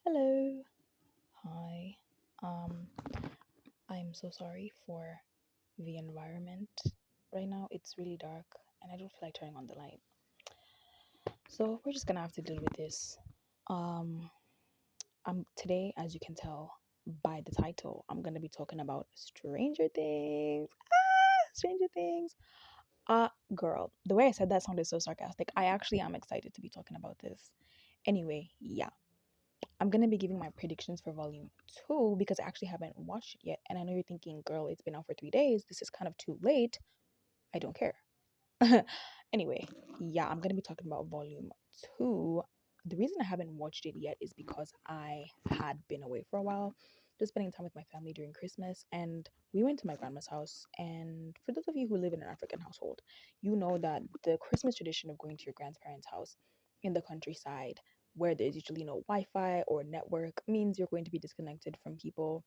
Hello. Hi. Um, I'm so sorry for the environment right now. It's really dark and I don't feel like turning on the light. So we're just gonna have to deal with this. Um, today, as you can tell by the title, I'm gonna be talking about Stranger Things. Stranger Things. Girl, the way I said that sounded so sarcastic. I actually am excited to be talking about this. Anyway, yeah. I'm gonna be giving my predictions for volume two because I actually haven't watched it yet. And I know you're thinking, girl, it's been out for 3 days. This is kind of too late. I don't care. Anyway, yeah, I'm gonna be talking about volume two. The reason I haven't watched it yet is because I had been away for a while, just spending time with my family during Christmas, and we went to my grandma's house. And for those of you who live in an African household, you know that the Christmas tradition of going to your grandparents' house in the countryside, where there's usually no Wi-Fi or network, means you're going to be disconnected from people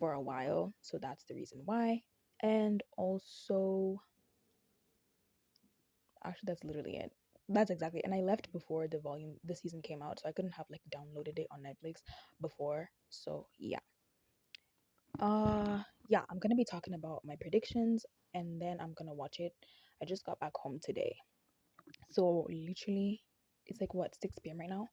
for a while. So that's the reason why. And also, actually, that's literally it. That's exactly. And I left before the season came out, so I couldn't have like downloaded it on Netflix before. So yeah. Yeah, I'm gonna be talking about my predictions and then I'm gonna watch it. I just got back home today. So literally it's like what 6 p.m. right now.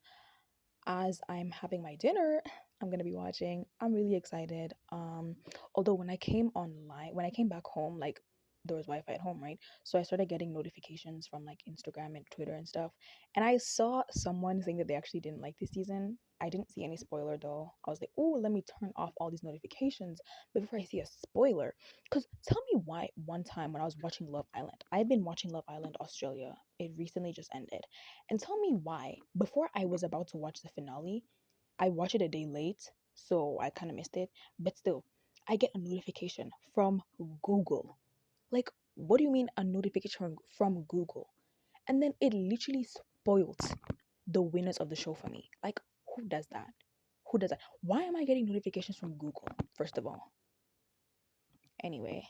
As I'm having my dinner, I'm gonna be watching. I'm really excited. Although when I came back home, like there was Wi-Fi at home, right? So I started getting notifications from like Instagram and Twitter and stuff. And I saw someone saying that they actually didn't like this season. I didn't see any spoiler though. I was like, oh, let me turn off all these notifications before I see a spoiler. Because tell me why one time when I was watching Love Island, I've been watching Love Island Australia. It recently just ended. And tell me why, before I was about to watch the finale, I watched it a day late, so I kind of missed it. But still, I get a notification from Google. Like, what do you mean a notification from Google? And then it literally spoiled the winners of the show for me. Like, who does that? Who does that? Why am I getting notifications from Google, first of all? Anyway,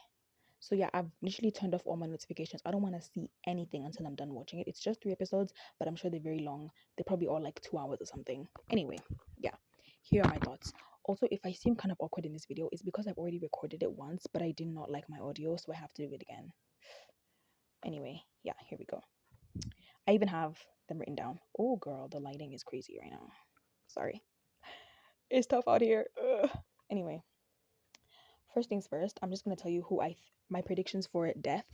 so yeah, I've literally turned off all my notifications. I don't want to see anything until I'm done watching it. It's just 3 episodes, but I'm sure they're very long. They probably are like 2 hours or something. Anyway, yeah, here are my thoughts. Also, if I seem kind of awkward in this video, it's because I've already recorded it once, but I did not like my audio, so I have to do it again. Anyway, yeah, here we go. I even have them written down. Oh, girl, the lighting is crazy right now. Sorry. It's tough out here. Ugh. Anyway, first things first, I'm just gonna tell you my predictions for death.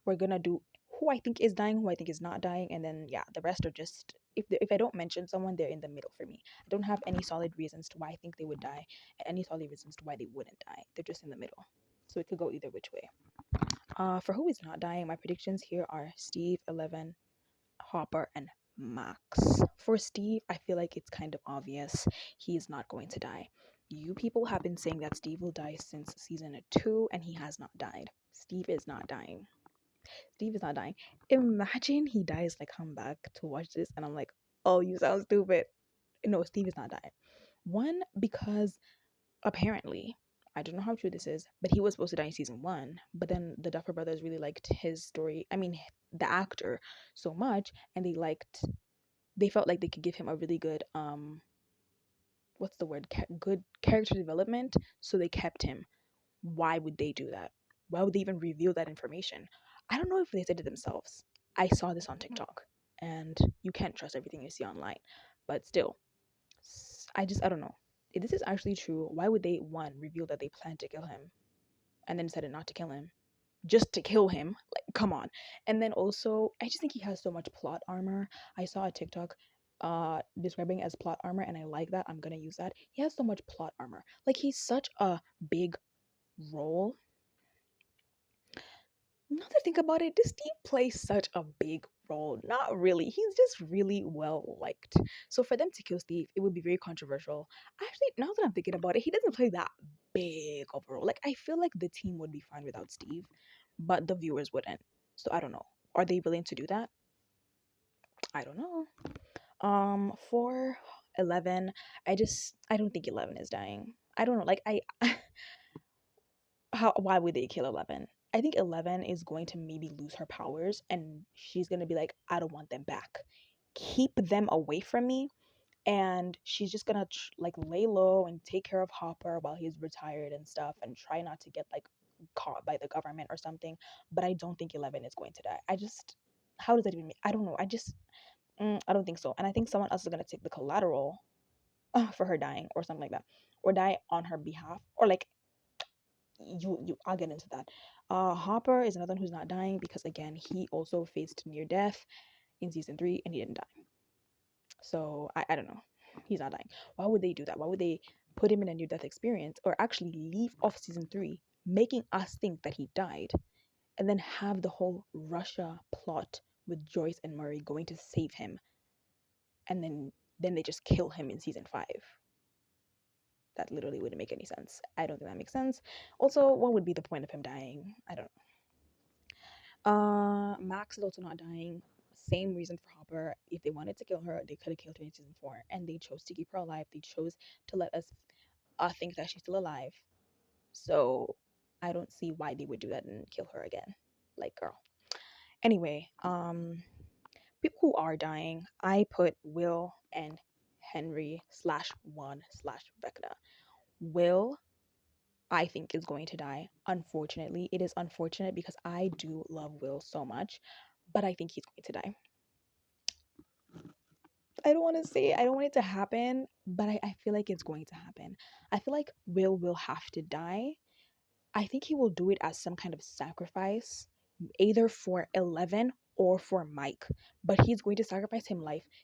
We're gonna do who I think is dying, who I think is not dying, and then yeah, the rest are just if I don't mention someone, they're in the middle for me. I don't have any solid reasons to why I think they would die, and any solid reasons to why they wouldn't die. They're just in the middle, so it could go either which way. For who is not dying, my predictions here are Steve, 11, Hopper, and Max. For Steve, I feel like it's kind of obvious he is not going to die. You people have been saying that Steve will die since season 2, and he has not died. Steve is not dying. Steve is not dying. Imagine he dies, like, come back to watch this, and I'm like, oh, you sound stupid. No, Steve is not dying. One, because apparently, I don't know how true this is, but he was supposed to die in season 1, but then the Duffer Brothers really liked his story. I mean, the actor so much, and they felt like they could give him a really good what's the word good character development, so they kept him. Why would they do that? Why would they even reveal that information? I don't know if they said it themselves. I saw this on TikTok, and you can't trust everything you see online, but still, I don't know if this is actually true. Why would they, one, reveal that they plan to kill him and then decided not to kill him, just to kill him? Like, come on. And then also, I just think he has so much plot armor. I saw a TikTok describing as plot armor, and I like that. I'm gonna use that. He has so much plot armor. Like, he's such a big role. Now that I think about it, does Steve play such a big role? Not really. He's just really well liked. So for them to kill Steve, it would be very controversial. Actually, now that I'm thinking about it, he doesn't play that big of a role. Like, I feel like the team would be fine without Steve, but the viewers wouldn't. So I don't know. Are they willing to do that? I don't know. For 11, I don't think 11 is dying. I don't know. Like, I how why would they kill 11? I think 11 is going to maybe lose her powers and she's going to be like, I don't want them back. Keep them away from me and she's just gonna like lay low and take care of Hopper while he's retired and stuff, and try not to get like caught by the government or something. But I don't think 11 is going to die. I just, how does that even mean? I don't know. I don't think so. And I think someone else is gonna take the collateral for her dying or something like that, or die on her behalf, or like I'll get into that. Hopper is another one who's not dying because again he also faced near death in season 3 and he didn't die. So I don't know. He's not dying. Why would they do that? Why would they put him in a near death experience or actually leave off season 3, making us think that he died, and then have the whole Russia plot with Joyce and Murray going to save him, and then they just kill him in season 5? That literally wouldn't make any sense. I don't think that makes sense. Also, what would be the point of him dying? I don't know. Max is also not dying. Same reason for Hopper. If they wanted to kill her, they could have killed her in season 4, and they chose to keep her alive. They chose to let us think that she's still alive. So I don't see why they would do that and kill her again. Like, girl. Anyway, people who are dying, I put Will and Henry slash one slash Vecna. Will, I think, is going to die. Unfortunately, it is unfortunate because I do love Will so much, but I think he's going to die. I don't want to say it. I don't want it to happen, but I feel like it's going to happen. I feel like Will have to die. I think he will do it as some kind of sacrifice, either for 11 or for Mike. But he's going to sacrifice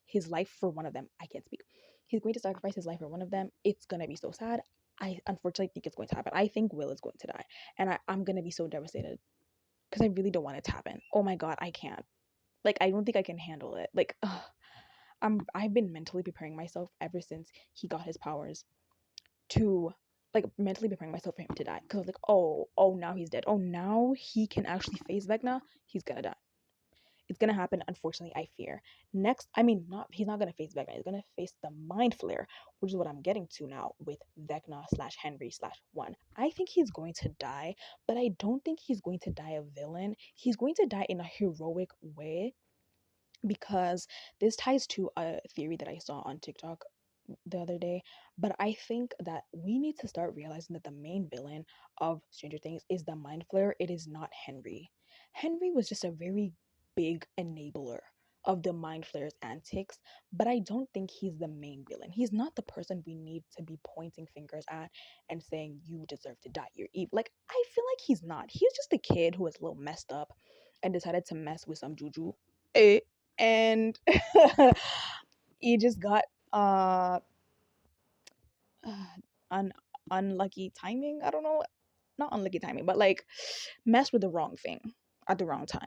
his life for one of them. I can't speak. He's going to sacrifice his life for one of them. It's gonna be so sad. I unfortunately think it's going to happen. I think Will is going to die, and I'm gonna be so devastated because I really don't want it to happen. Oh my god, I can't. Like, I don't think I can handle it. Like, I've been mentally preparing myself ever since he got his powers to, like, mentally preparing myself for him to die, because I was like, oh, now he's dead. Oh, now he can actually face Vecna. He's gonna die. It's gonna happen. Unfortunately, I fear. Next, I mean, not he's not gonna face Vecna. He's gonna face the Mind Flayer, which is what I'm getting to now with Vecna slash Henry slash one. I think he's going to die, but I don't think he's going to die a villain. He's going to die in a heroic way, because this ties to a theory that I saw on TikTok the other day. But I think that we need to start realizing that the main villain of Stranger Things is the Mind Flayer. It is not Henry. Henry was just a very big enabler of the Mind Flayer's antics, but I don't think he's the main villain. He's not the person we need to be pointing fingers at and saying, you deserve to die, you're evil. Like, I feel like he's not. He's just a kid who was a little messed up and decided to mess with some juju. And he just got un unlucky timing. I don't know, not unlucky timing, but like messed with the wrong thing at the wrong time.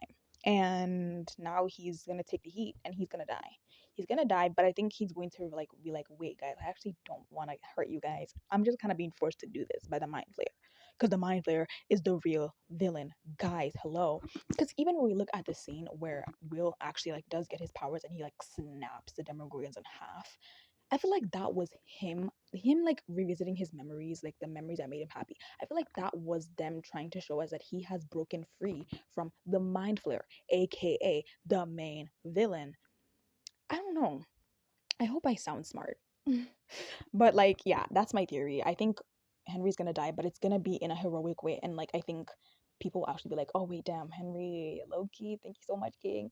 And now he's gonna take the heat and he's gonna die. He's gonna die, but I think he's going to like be like, wait, guys, I actually don't want to hurt you guys. I'm just kind of being forced to do this by the Mind Flayer, because the Mind Flayer is the real villain, guys. Hello, because even when we look at the scene where Will actually like does get his powers and he like snaps the Demogorgons in half, I feel like that was him like revisiting his memories, like the memories that made him happy. I feel like that was them trying to show us that he has broken free from the Mind Flayer, aka the main villain. I don't know. I hope I sound smart. But like, yeah, that's my theory. I think Henry's gonna die, but it's gonna be in a heroic way. And like, I think people will actually be like, oh wait, damn, Henry, Loki, thank you so much, King.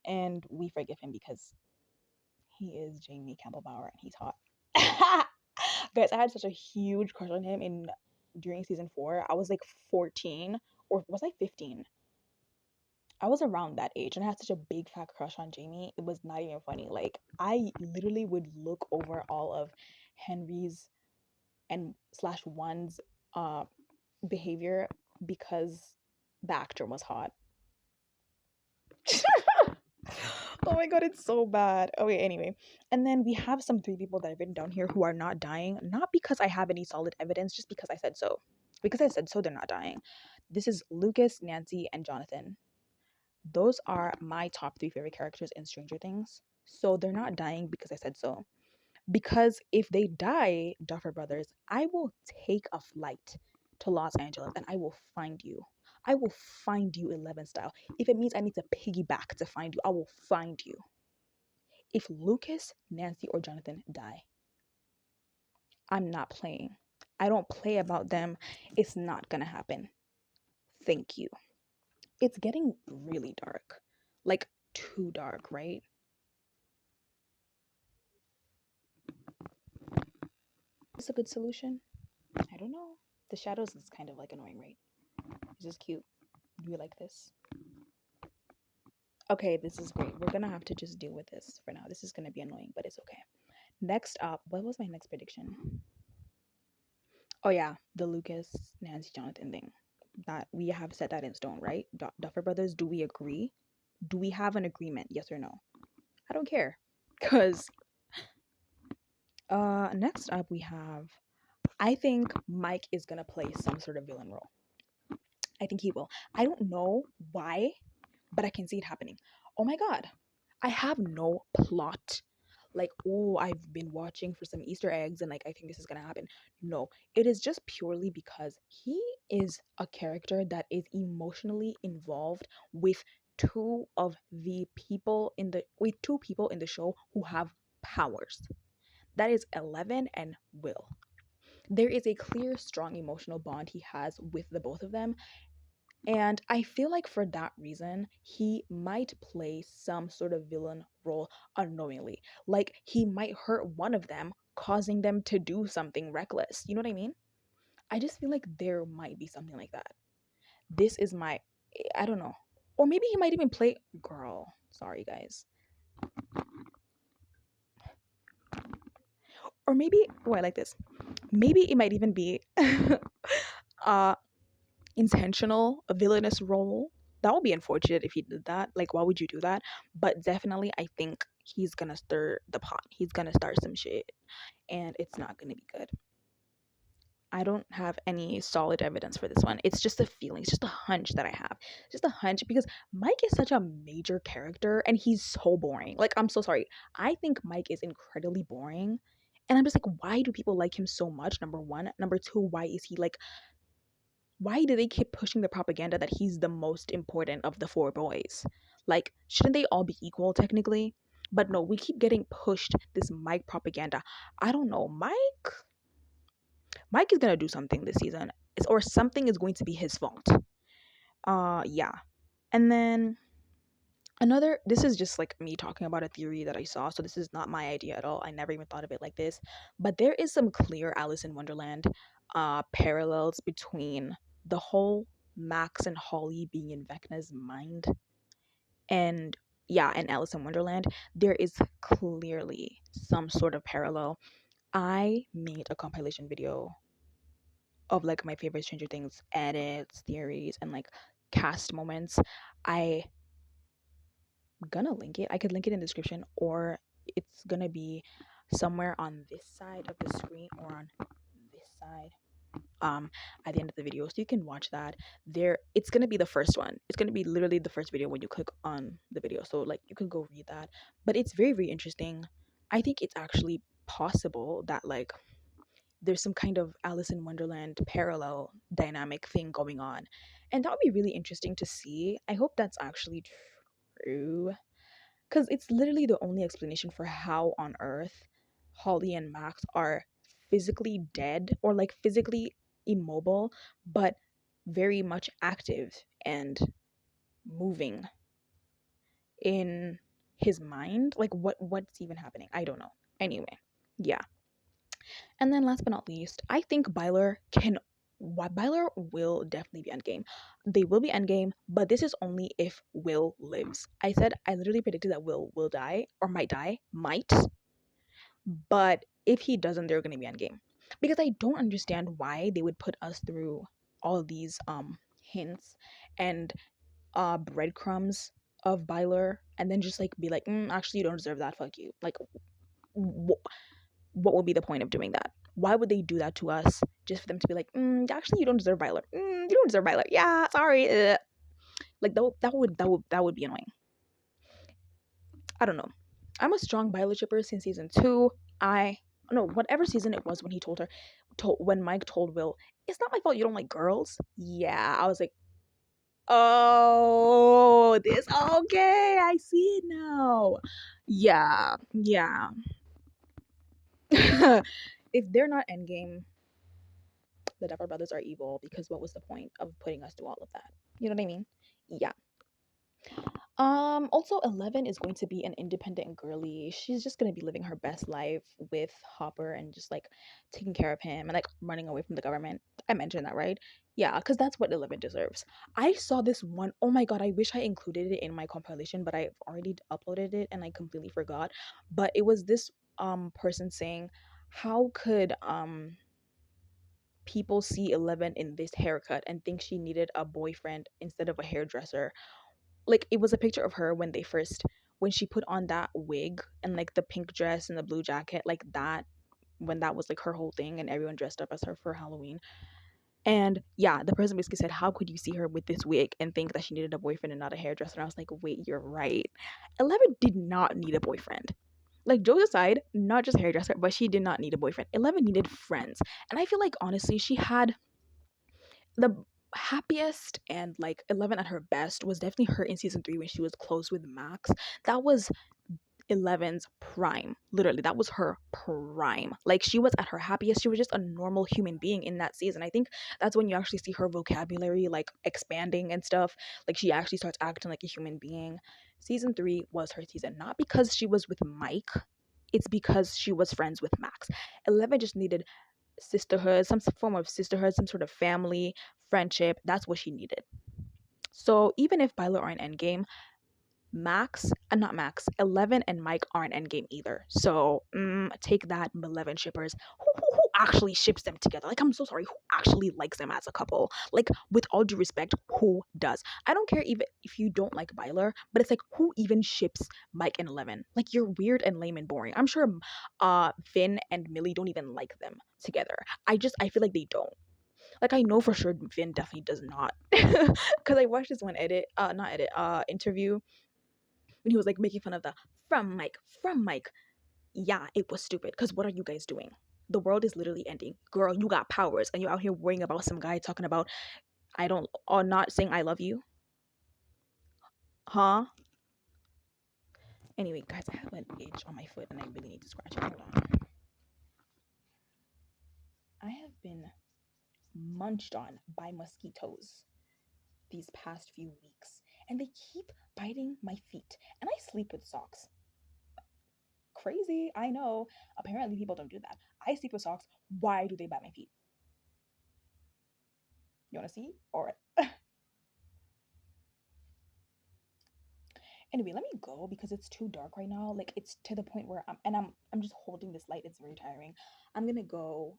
And we forgive him because he is Jamie Campbell Bower and he's hot. Guys, I had such a huge crush on him in during season 4. I was like 14, or was I 15? I was around that age and I had such a big fat crush on Jamie. It was not even funny. Like, I literally would look over all of Henry's and slash one's uh behavior because the actor was hot. Oh my god, it's so bad. Okay, anyway. And then we have some 3 people that I've written down here who are not dying, not because I have any solid evidence, just because I said so. Because I said so, they're not dying. This is Lucas, Nancy, and Jonathan. Those are my top 3 favorite characters in Stranger Things. So they're not dying because I said so. Because if they die, Duffer Brothers, I will take a flight to Los Angeles and I will find you. I will find you 11 style. If it means I need to piggyback to find you, I will find you. If Lucas, Nancy, or Jonathan die, I'm not playing. I don't play about them. It's not gonna happen. Thank you. It's getting really dark. Like, too dark, right? Is this a good solution? I don't know. The shadows is kind of like annoying, right? Is this cute? Do you like this? Okay, this is great. We're gonna have to just deal with this for now. This is gonna be annoying, but it's okay. Next up, what was my next prediction? Oh yeah, the Lucas, Nancy, Jonathan thing. That we have set that in stone, right? Duffer Brothers, do we agree? Do we have an agreement? Yes or no? I don't care. Cause next up we have, I think Mike is gonna play some sort of villain role. I think he will. I don't know why, but I can see it happening. Oh my god. I have no plot. Like, oh, I've been watching for some Easter eggs and like I think this is gonna happen. No, it is just purely because he is a character that is emotionally involved with two people in the show who have powers. That is Eleven and Will. There is a clear, strong emotional bond he has with the both of them, and I feel like for that reason, he might play some sort of villain role unknowingly. Like he might hurt one of them, causing them to do something reckless. You know what I mean? I just feel like there might be something like that. This is my, I don't know. Or maybe he might even play, girl. Sorry, guys. Or maybe, oh, I like this. Maybe it might even be uh intentional, a villainous role. That would be unfortunate if he did that. Like, why would you do that? But definitely, I think he's gonna stir the pot. He's gonna start some shit, and it's not gonna be good. I don't have any solid evidence for this one. It's just a feeling. It's just a hunch that I have. Just a hunch because Mike is such a major character and he's so boring. Like, I'm so sorry. I think Mike is incredibly boring. And I'm just like, why do people like him so much? Number one. Number two, why is he like, why do they keep pushing the propaganda that he's the most important of the four boys? Like, shouldn't they all be equal technically? But no, we keep getting pushed this Mike propaganda. I don't know. Mike is gonna do something this season. Or something is going to be his fault. Yeah. And then another, this is just like me talking about a theory that I saw, so this is not my idea at all. I never even thought of it like this. But there is some clear Alice in Wonderland parallels between the whole Max and Holly being in Vecna's mind and yeah, and Alice in Wonderland. There is clearly some sort of parallel. I made a compilation video of like my favorite Stranger Things edits, theories, and like cast moments. I gonna link it. I could link it in the description, or it's gonna be somewhere on this side of the screen or on this side at the end of the video, so you can watch that. There, it's gonna be the first one. It's gonna be literally the first video when you click on the video, so like you can go read that. But it's very, very interesting. I think it's actually possible that like there's some kind of Alice in Wonderland parallel dynamic thing going on, and that would be really interesting to see. I hope that's actually true, because it's literally the only explanation for how on earth Holly and Max are physically dead or like physically immobile, but very much active and moving in his mind. Like what's even happening? I don't know. Anyway, yeah. And then last but not least, I think Byler will definitely be endgame. They will be endgame, but this is only if Will lives. I literally predicted that Will die or might, but if he doesn't, they're gonna be endgame. Because I don't understand why they would put us through all of these hints and breadcrumbs of Byler and then just like be like, actually you don't deserve that, fuck you. Like what would be the point of doing that? Why would they do that to us just for them to be like, actually, you don't deserve Violet. You don't deserve Violet. Yeah, sorry. Like that would be annoying. I don't know. I'm a strong Violet shipper since season 2. I no whatever season it was when when Mike told Will, it's not my fault you don't like girls. Yeah, I was like, Oh, this okay. I see it now. Yeah, yeah. If they're not endgame, the Duffer Brothers are evil because what was the point of putting us through all of that? You know what I mean? Yeah. Also 11 is going to be an independent girly. She's just going to be living her best life with Hopper and just like taking care of him and like running away from the government. I mentioned that, right? Yeah, cuz that's what 11 deserves. I saw this one. Oh my god, I wish I included it in my compilation, but I've already uploaded it and I completely forgot. But it was this person saying, "How could people see 11 in this haircut and think she needed a boyfriend instead of a hairdresser?" Like it was a picture of her when she put on that wig and like the pink dress and the blue jacket, like that, when that was like her whole thing and everyone dressed up as her for Halloween. And yeah, the person basically said, "How could you see her with this wig and think that she needed a boyfriend and not a hairdresser?" And I was like, wait, you're right. 11 did not need a boyfriend. Like Joe's aside, not just hairdresser, but she did not need a boyfriend. 11 needed friends. And I feel like honestly, she had the happiest and like 11 at her best was definitely her in season 3 when she was close with Max. That was 11's prime. Literally, that was her prime. Like she was at her happiest. She was just a normal human being in that season. I think that's when you actually see her vocabulary like expanding and stuff. Like she actually starts acting like a human being. Season 3 was her season, not because she was with Mike. It's because she was friends with Max. 11 just needed sisterhood, some form of sisterhood, some sort of family, friendship. That's what she needed. So even if Violet are an endgame, not Max, 11 and Mike aren't endgame either. So take that, 11 shippers. Who actually ships them together? Like, I'm so sorry. Who actually likes them as a couple? Like, with all due respect, who does? I don't care even if you don't like Violet, but it's like, who even ships Mike and 11? Like, you're weird and lame and boring. I'm sure Finn and Millie don't even like them together. I feel like they don't. Like I know for sure Finn definitely does not. Cause I watched this one not edit, interview when he was like making fun of the from Mike. Yeah, it was stupid. Cause what are you guys doing? The world is literally ending. Girl, you got powers and you're out here worrying about some guy talking about I don't or not saying I love you. Huh? Anyway, guys, I have an itch on my foot and I really need to scratch it. Hold on. I have been munched on by mosquitoes these past few weeks, and they keep biting my feet. And I sleep with socks. Crazy, I know. Apparently, people don't do that. I sleep with socks. Why do they bite my feet? You want to see? All right. Anyway, let me go because it's too dark right now. Like it's to the point where I'm just holding this light. It's very tiring. I'm gonna go.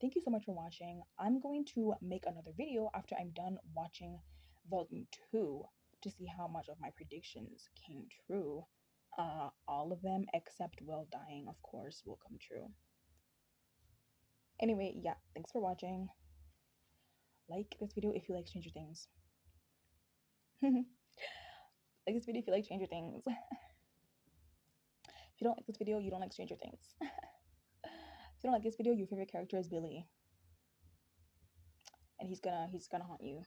Thank you so much for watching. I'm going to make another video after I'm done watching volume 2 to see how much of my predictions came true. All of them except Will dying, of course, will come true. Anyway, yeah, thanks for watching. Like this video if you like Stranger Things. Like this video if you like Stranger Things. If you don't like this video, you don't like Stranger Things. If you don't like this video, your favorite character is Billy, and he's gonna haunt you.